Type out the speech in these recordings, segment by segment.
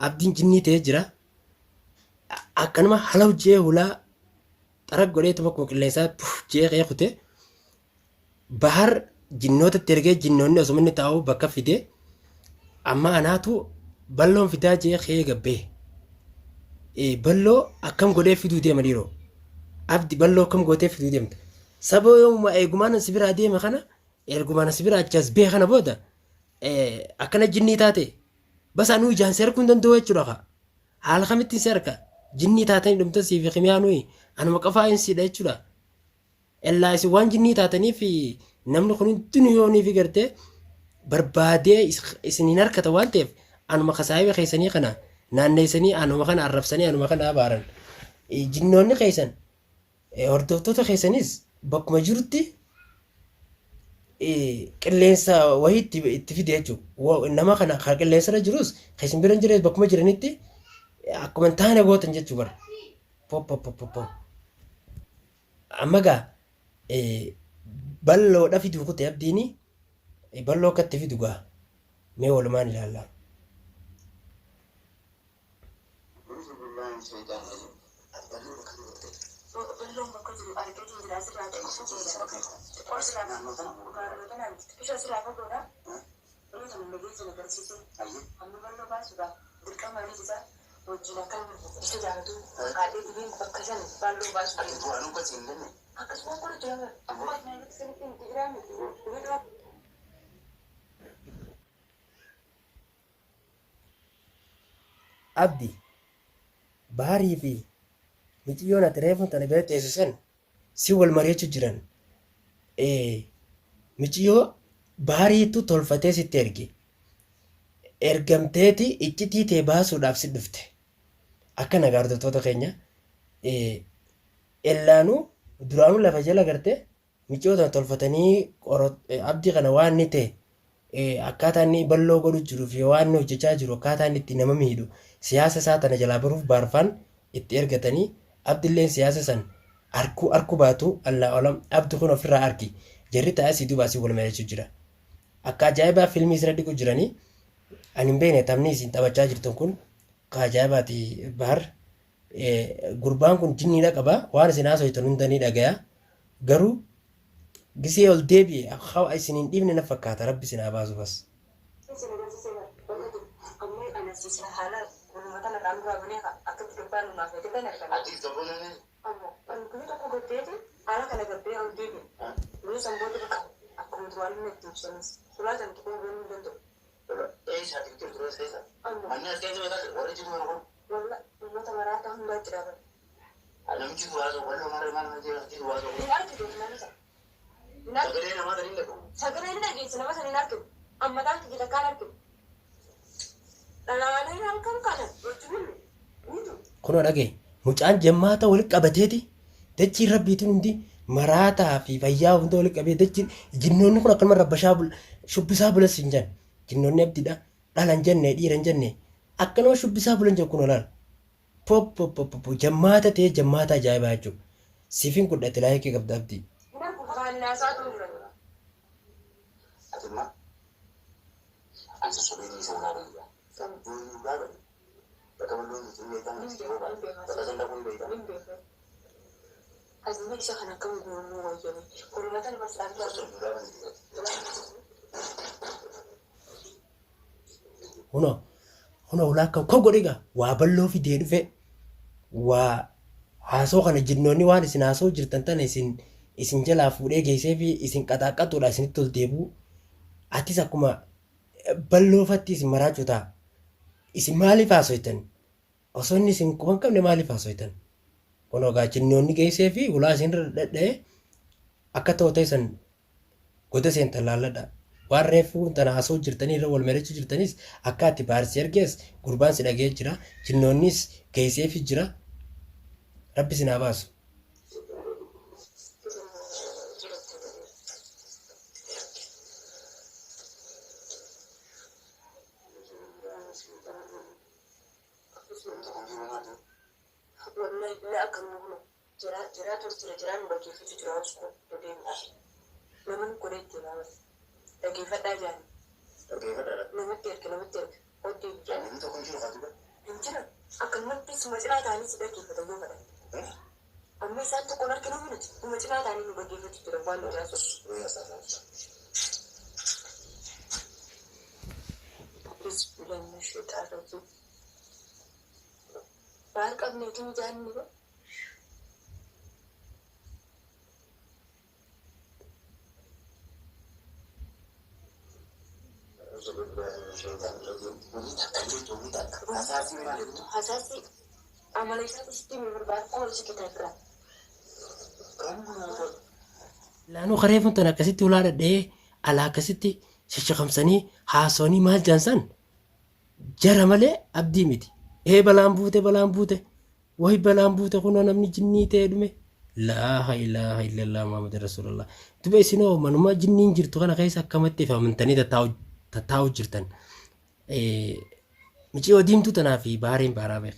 Abdiin jinnii ta'ee jira. Akkanuma halau jee hulaa xara godheetu bakkuma qilleensaa jee qeequte bahar jinnootatti ergee jinnoonni osuma inni taa'u bakka fide amma anaatu balloon fidaa jee qe'ee gabbee balloo akkam godhee fiduu deema dhiiroo abdi balloo akkam gootee fiduu deemta saba yoomuma eegumaan si biraa deeme kana ergumaan si biraa achas bee kana booda akkana jinnii taate basaanuu ijaan si arguu hin danda'u jechuudha haala kamittiin si arga jinnii taatanii dhumta siif himiyaanuyi anuma qafaa hin siidha jechuudha. Illaa isin waan jinnii taataniif namni kun hundinuu yoonii fi gartee barbaadee isiniin harkata waan ta'eef anuma kasaayibee keessanii kana naanneessanii anuma kana arrabsanii anuma kana abaaran. Jinnoonni keessan hordoftoota keessanis bakkuma jirutti qilleensa wahii itti fide jechuudha. Nama kana kan qilleensarra jirus keessan bira jirees bakkuma jiranitti akkuma taane gootan jechuu bara. Amma gaa balloodha fiduu kute abdiini balloo akkatti fidu gaa mee walumaan ilaalla. Abdi baarii fi miciyyoon ati reefuun tana bira teessisan si wal mari'achuu jiran michiyyoo baariitu tolfatee sitti ergamteeti iccitii tee baasuudhaaf si dhufte akka nagaa hordoftoota keenya ellaanuu duraanuu lafa jala gartee michiyoota tolfatanii abdii kana waan ni ta'e akkaataa inni balloo godhu jiruu fi waan inni hojjechaa jiru akkaataa inni itti nama miidhu siyaasa isaa tana jalaa baruuf baarfaan itti ergatanii abdilleen siyaasa san arkuu baatu allaa olam abdi kun ofirraa arki jarri taa'ee si dubaasii wal mari'achuu jira. Akka ajaa'ibaa fiilmii isirra dhiqu jiranii ani hin beekne taphni isin taphachaa jirtan kun ka ajaa'ibaati bahar gurbaan kun jinniidha qaba waan isin haasoftan hunda ni dhagaya garuu gisee ol deebi'e akka isin hin dhiifne na fakkaata rabbi isin haa baasu bas. Sagaleen dhageessu nama saniin arginu amma taanti jira kaan arginu dhalaaleen halkan kana kunoo dhagee mucaan jammaata walitti qabateeti dachiin rabbiitiin hundi maraataa fi fayyaa hunda walitti qabee dachiin jinnoonni kun akkanuma rabbashaa shubbisaa bulas hin jan jinnoonni abdiidha dhalan jenne dhiiran jenne akkanuma shubbisaa bulan jan kun olaal pop jammaata ta'ee jammaata ajaa'ibaa jechuudha siifin kudhate laayikii qabda abdii. Anche solo di suonare via. Non guarda. Perché non mi mettono in giro. Perché sembra un beta. Azmi isa kana kam gunu wajani. Kurumatan masalah Huna ulaa kan godhiga waa balloo fidee dhufe waa haasoo kana jinnoonni waan isin haasoo jirtan tana isin jalaa fuudhee geessee fi isin qaxaaqatuudha isinitti ol deebi'u atis akkuma balloofatti isin maraachuu ta'a. Isin maaliif haasoitan? Osoo inni isin quban qabne maaliif haasoitan? Kun ogaa jinnoonni geessee fi ulaa isin irra dhadha'ee akka ta'u ta'e goda seentan laalladha. Waan reefuu tana haasoo jirtanii irra wal mari'achuu jirtanis akka ati baarsii ergees gurbaan si dhagee jira. Jinnoonnis geessee fi jira. Rabbi isin haa baasu. والله لا أكمل هنا جرات وستر جران بكي في جرات سكون بدين نمن كوريت بس dhaggeeffadhaa jaani. Dhaggeeffadhaa. Namatti erga. Oddee Namni tokko hin jiru faatu hin jiran. Akkanumatti suma cinaa ta'anii si dhaggeeffatan yoo fedhan. Amma isaan tokkoon arginu minuti. Suma cinaa ta'anii nu dhaggeeffatu jiran waan nu jaasu. Bismillah shaitaan rajim. Baal qabneetu jaanni ba. Hasaasi amala isaati sitti barbaadu qoolchi kitaabira. Laanuu kareeffamu tan akkasitti ulaa dhadhee alaa akkasitti shashaqamsanii haasawanii maal jaansan jara malee abdii miti. Balaan buute wahi balaan buute kunoo namni jinnii ta'ee dhume. Laa ilaaha illallah Muhammad Rasulullah. Duba isinoo manuma jinniin jirtu kana keessa akkamatti amantanii tattaa'u jirtan. Miciyoo diimtuu tanaa fi bahareen baaraa beek.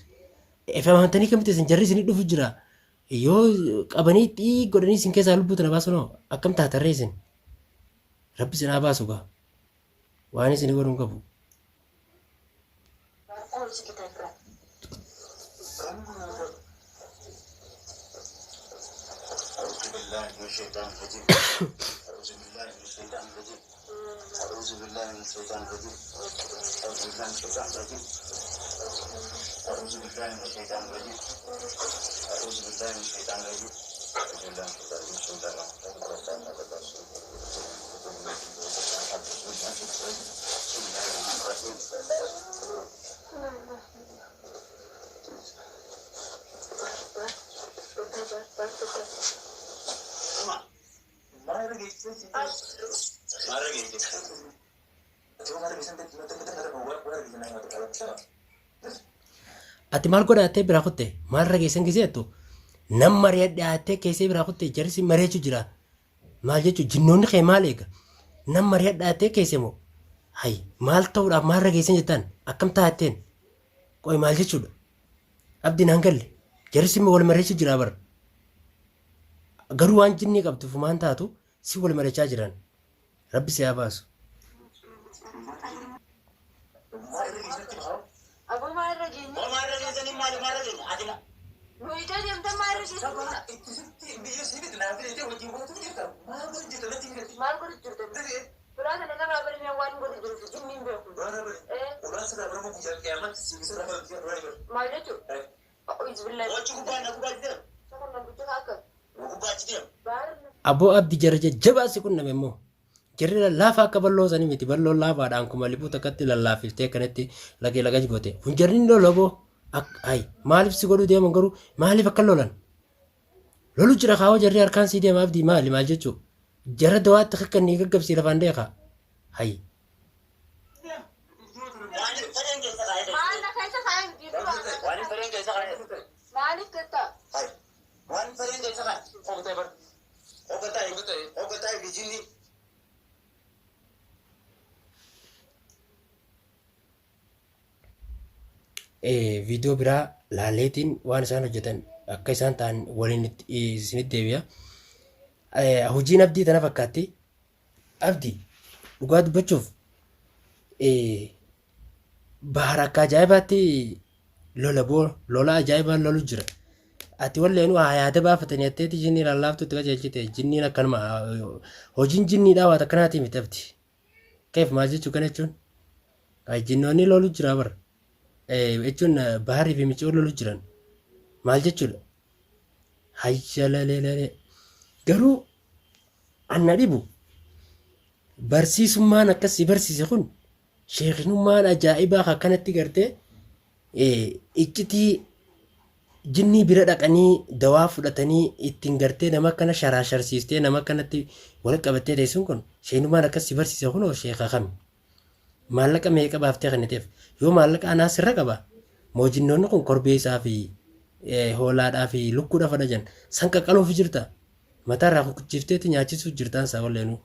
Amantanii kamitti isin jarri isinii dhufu jira. Yoo qabanii xii godhanii isin keessaa lubbuu tana baasunoo akkam taatarree isin. Rabbi isin haa baasu gaa. Waan isin godhuun qabu. Qoolchi kitaabira. أعوذ بالله من الشيطان الرجيم أعوذ بالله من الشيطان الرجيم أعوذ بالله من الشيطان الرجيم أعوذ بالله من الشيطان الرجيم أعوذ بالله من الشيطان Ati maal godhattee biraa kutte maal rageessan giseettu nam mari'adhaattee keessee biraa kutte jarsi mari'achuu jira maal jechuun jinnoonni kee maal eega nam mari'adhaattee keessee moo hay maal ta'uudhaaf maal rageessan jettaan akkam taatteen qoy maal jechuudha abdiin hangalle jarsi wal mari'achuu jira bara garuu waan jinnii qabduuf maan taatu si wal mari'achaa jiran rabbi si haa baasu. Aboo abdi jara jajjabaa si qunname immoo jarri lallaafaa akka balloo sanii miti balloo laafaadhaan kuma liphuu takkatti lallaafiftee kanatti laga jigote kun jarri loloboo ay maaliif si godhuu deeman garuu maaliif akka lolan lolu jira kaawwa jarri harkaan sii deema abdii maal jechuu jara dawaatti akka inni gaggabsii lafaan deeqa hay. Viidiyoo biraa laaleetiin waan isaan hojjetan akka isaan ta'an waliin isinitti deebi'a. Hojiin abdii tana fakkaatti. Abdii dhugaa dubbachuuf bahara akka ajaa'ibaatti lola ajaa'ibaan lolu jira. Ati walleen waa yaada baafatanii atteetti jinnii lallaaftutti qajeelchite jinniin akkanuma hojiin jinniidhaa waan akkanaati miti abdi. Keef maal jechuu kana jechuun jinnoonni lolu jira bara. Jechuun baharii fi micoo lolu jiran maal jechuudha hayyalalee garuu anna dhibu barsiisummaan akkasii barsiise kun sheekinummaan ajaa'ibaa akkanatti gartee iccitii jinnii bira dhaqanii dawaa fudhatanii ittiin gartee nama akkana sharaasharsiistee nama akkanatti wal qabattee teessuun kun sheenummaan akkasii barsiise kunoo sheekaa kami maallaqa meeqa baaftee kanniteef yoo maallaqa anaa sirra qaba moojinnoonni kun korbeessaa fi hoolaadhaa fi lukkuudha fadhajan san qaqqaluuf jirta mataa irraa kukuchiifteetti nyaachisuuf jirtaan isaa walleenuu.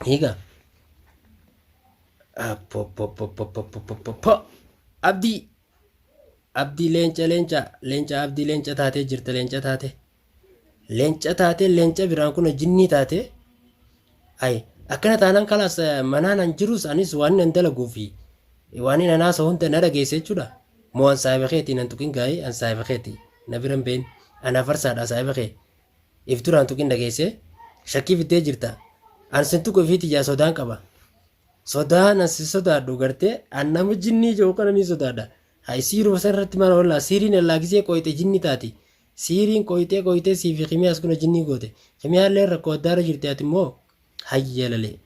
Hiika abdii leenca abdii leenca taatee jirta leenca taate leenca taate leenca biraan kun jinnii taate ay akkana taanaan kalaas manaan an jirus anis waan nan dalaguu fi waan inni naasa hunda na dhageesse jechuudha. Moo an saayiba keetii nan tuqin gaa'ee an saayiba keetii na biran been ana farsaadha saayiba kee if duraan tuqin dhageesse shakkii fittee jirta. An sin tuqu fiiti ijaa sodaan qaba. Sodaan an si sodaadhu gartee an nama jinnii jiru kana ni sodaadha. Hay siiruma san irratti mana oolaa siiriin allaagisee qoyite jinni taati. Siiriin qoyitee siifi kimiyaas kuna jinnii goote. Kimiyaallee rakkoo addaarra jirti ati immoo hayyalalee.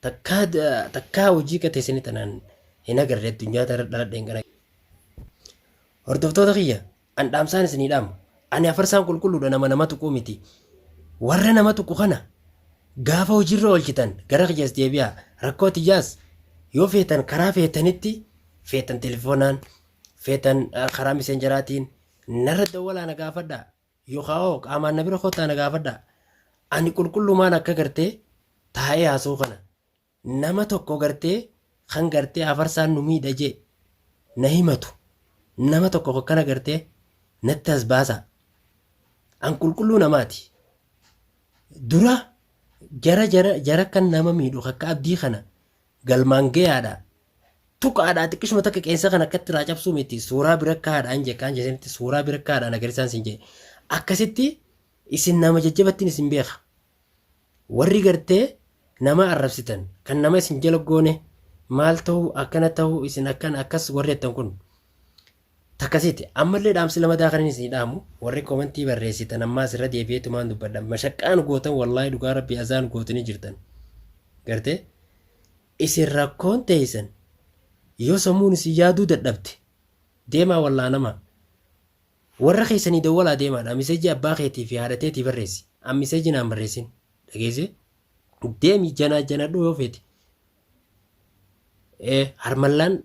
Takkaa hojii qatee sini tanaan hin agarre addunyaa dhaladheen kana. Hordoftoota kiyya an dhaamsaan isinii dhaamu. Ani afarsaan qulqulluudha nama tuquu miti. Warra nama tuqu kana gaafa hojiirra oolchitan gara kiyyaas deebi'aa rakkoo tiyyaas yoo feetan karaa feetanitti feetan telefoonaan feetan karaa miseenjaraatiin narra dawwalaa na gaafadhaa yookaan qaamaan na bira kottaa na gaafadhaa. Ani qulqullumaan akka gartee taa'ee haasoo kana nama tokko gartee kan gartee afarsaan nu miidha jee na himatu nama tokko akkana gartee natti as baasa. An qulqulluu namaati. Dura jara kan nama miidhu akka abdii kana galmaan gayaadha. Tuqaadha xiqqishuma takka qeensa kan akkatti irraa cabsuu miti suuraa bira kaadhaan jekaan jeesanitti suuraa bira kaadhaan agarsiisan sin jee akkasitti isin nama jajjabattiin isin beeka. Warri gartee nama arrabsitan kan nama isin jala goone maal ta'uu akkana ta'uu isin akkas warri jettan kun takkasitti ammallee dhaamsi lama daakaniin isin dhaamu warri komentii barreessitan ammaa asirra deebi'eetumaan dubbadha mashaqqaan gootan wallaahi dhugaa rabbii azaan gootanii jirtan gartee isin rakkoon teessan yoo sammuun isin yaaduu dadhabde deemaa wallaa nama warra keessanii dawwalaa deemaadha miseeji abbaa keetii fi haadha keetii barreessi an miseeji naan barreessin dhageesse deemi janadhu yoo feeti harmallaan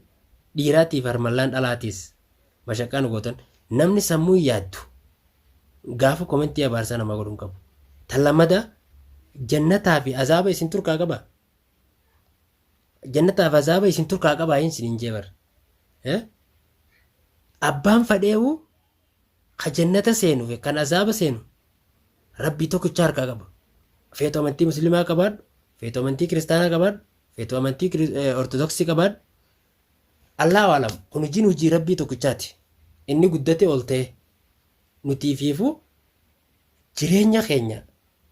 dhiiraatiif harmallaan dhalaatiis mashaqqaan gootan namni sammuu yaaddu gaafa komentii abaarsaa namaa godhuun qabu. Tan lamada jannataa fi azaaba isin turkaa qaba. Jannataa fi azaaba isin turkaa qabaa hin sinin jeebar. Abbaan fadheewu ka jannata seenu fi kan azaaba seenu rabbii tokkicha harkaa qaba. Feetu amantii musliimaa qabaadhu, feetu amantii kiristaanaa qabaadhu, feetu amantii ortodoksii qabaadhu. Allahu alam kun hojiin hojii rabbii tokkichaati. Inni guddate ol ta'e nutii fiifu jireenya keenya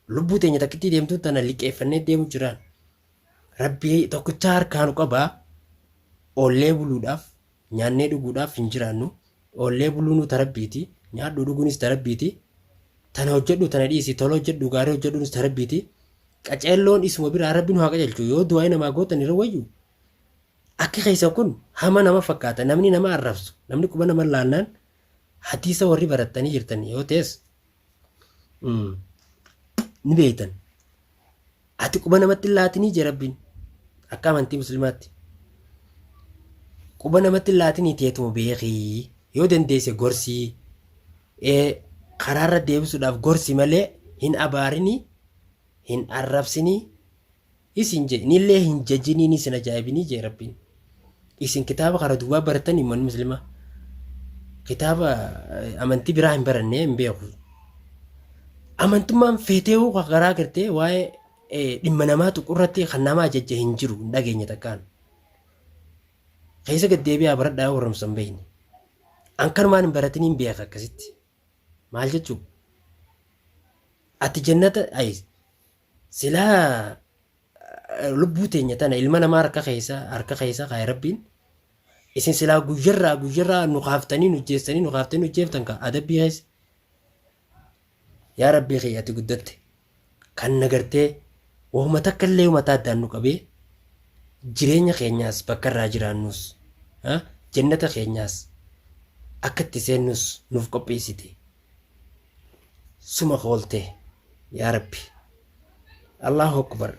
lubbuu teenya takkitti deemtuu tana liqeeffannee deemu jiraan. Rabbii tokkicha harkaan qabaa oollee buluudhaaf nyaannee dhuguudhaaf hin jiraannu. Oollee buluun tarabbiiti nyaadhu dhuguunis tarabbiiti. Tana hojjedhu tana dhiisi tola hojjedhu gaarii hojjedhuunis tarabbiiti. Qaceelloon isuma biraa rabbiin haa qajeelchu yoo du'aa namaa gootan irra wayyu. Akka keessa kun hama nama fakkaata namni nama arrabsu namni quba nama laannaan hadiisa warri baratanii jirtan yoo ta'es ni beektan. Ati quba namatti laatinii jee rabbiin akka amantii musliimaatti. Quba namatti laatinii teetuma beekii yoo dandeesse gorsii karaarra deebisuudhaaf gorsi malee hin abaarinii hin arrabsinii isin je nillee hin jajjinii ni isin ajaa'ibinii jee rabbiin. Isin kitaaba karaa duwwaa baratan immoo musliima kitaaba amantii biraa hin barannee hin beeku. Amantummaan feeteewuu karaa gartee waa'ee dhimma namaa tuqurratti kan nama ajajja hin jiru hin dhageenye takkaan. Keessa gaddeebi'aa baradhaa warramsan beeyni. Ankanumaan hin baratanii hin beeka akkasitti. Maal jechuu? Ati jannata silaa lubbuu teenya tana ilma namaa harka keessa kaa'e rabbiin isin silaa guyyarraa nu kaaftanii nu jeeftan ka adabbii keessa yaa rabbii kee ati guddatte kan nagartee wahuma takka illee mataa addaan nu qabee jireenya keenyaas bakka irraa jiraannus jannata keenyaas akka itti seennus nuuf qopheessite suma oolte yaa rabbi Allahu akbar.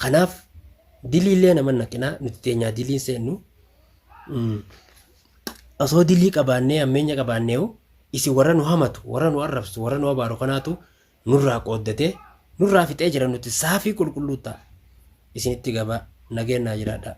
Kanaaf diliillee nama naqinaa nuti teenyaa diliin seennu osoo dilii qabaannee ammeenya qabaanneewu isin warra nu hamatu warra nu arrabsu warra nu abaaru kanaatu nurraa qooddatee nurraa fixee jira nuti saafii qulqulluu ta'a isinitti gabaa nageenyaa jiraadha.